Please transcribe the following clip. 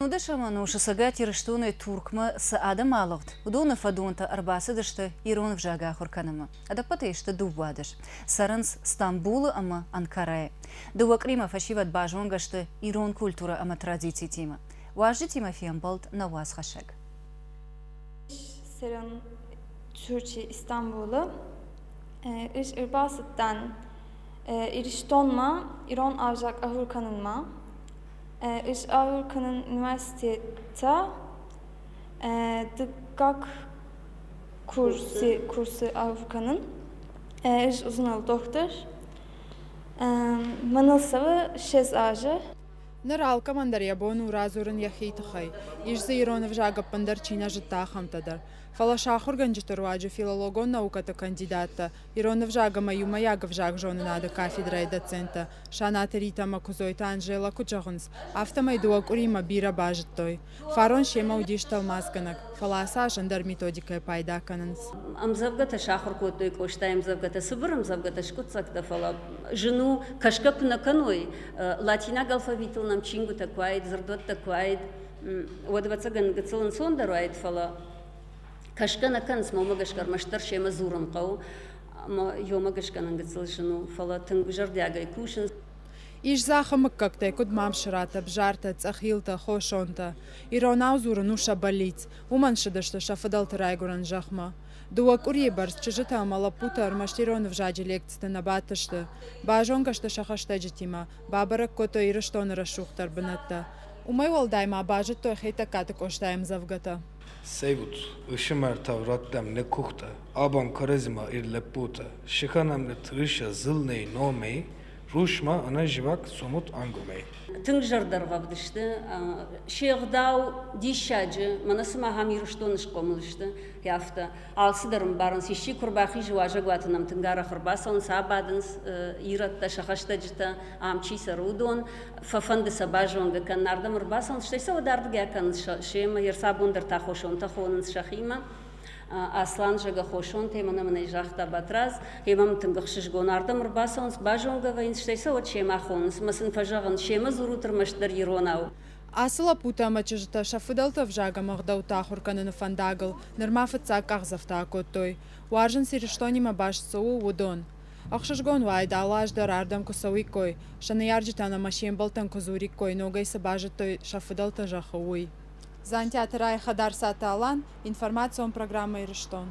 Удашаману шасагати раштуны туркма с адам алгт. Удуна фадунта арбасы дышты ирон в жага хурканама. Адапаты что дувадыш. Саранс Стамбула ама Анкарае. Дувакрима фашиват бажонга что ирон культура ама традиции тима. Важи Тимофеем Балт на вас хашек. Saran Türkiye İstanbul'u İrbasıt'tan İriştonma İron Avcak Ahurkanınma İş Ahurkanın Üniversitete Dıkkak kursu Ahurkanın İş uzun doktor Manılsavı Şez Ağacı Нарал командар ябону разурын яхейтахай. Ижза иронов жага пандарчина житахам тадар. Фалашахур ганджитурваджу филологон науката кандидата. Иронов жага маю маягов жаг жоны нада кафедра и доцента. Шаната Рита Макузойта Анжела Кучагунс. Автомайдуак урима бира бажиттой. Фарон шема удиштал мазганак. Фаласа жандар методика пайда кананс. Амзавгата шахур котой коштай амзавгата сыбыр амзавгата шкутсакта фала. Жену кашкап на каной. Латинаг алфавитл нам чингу таквайд, зардот таквайд. Водвацаган гацелан сондару айд фала. Кашкана канс мамагашкар маштар шема зуран қау. Йомагашканан гацел жену фала тынг жардягай кушин. Иш захамык как-то куд мамшрата, бжарта, цахилта, хошонта. Иронау зуран уша болиц. Уманшидашта шафадалта райгуран жахма. Дуак урибарс чижита малапута армаштирон в жаджи лекцията на баташта. Бажонгашта шахашта джитима. Бабарак кото ирыштон рашухтар бната. Умай волдайма бажит той хейта ката коштаем завгата. Сейвут, ышымартав раттам не кухта. Абам каразима ир лепута. Шиханам не трыша зылней номей. Рушма она живак сумут ангумей. Тынг жардарга бдышты. Шеғдау дишаджы. Манасыма хамирыштон ышқомылышты. Яфта. Алсыдарым барынс. Иши курбахи жуажа гуатынам тынгара хырбасын сабадынс. Иратта шахашта жита. Амчи сарудон. Фафанды сабажонга каннардам рбасын. Штайса вадарды гякан шема. Ерсабундар тахошон тахонынс шахима. Аслан жага хошон темана мана жахта батраз хемам тынгахшиш гонардам рбасонс бажонга вайнс штайса от шема хонс масын фажаган шема зурутр маштар иронау Асыла пута мачыжыта шафыдалта в жага магдау тахурканын фандагыл нырмафыца кахзавта коттой. Уаржын сириштонима баш соу удон. Ахшашгон вайда алаждар ардам кусауикой. Шанаярджитана машембалтан козурикой ногай сабажытой шафыдалта жахауи. Зантиатырай хадар сата алан, информацион программа Ириштон.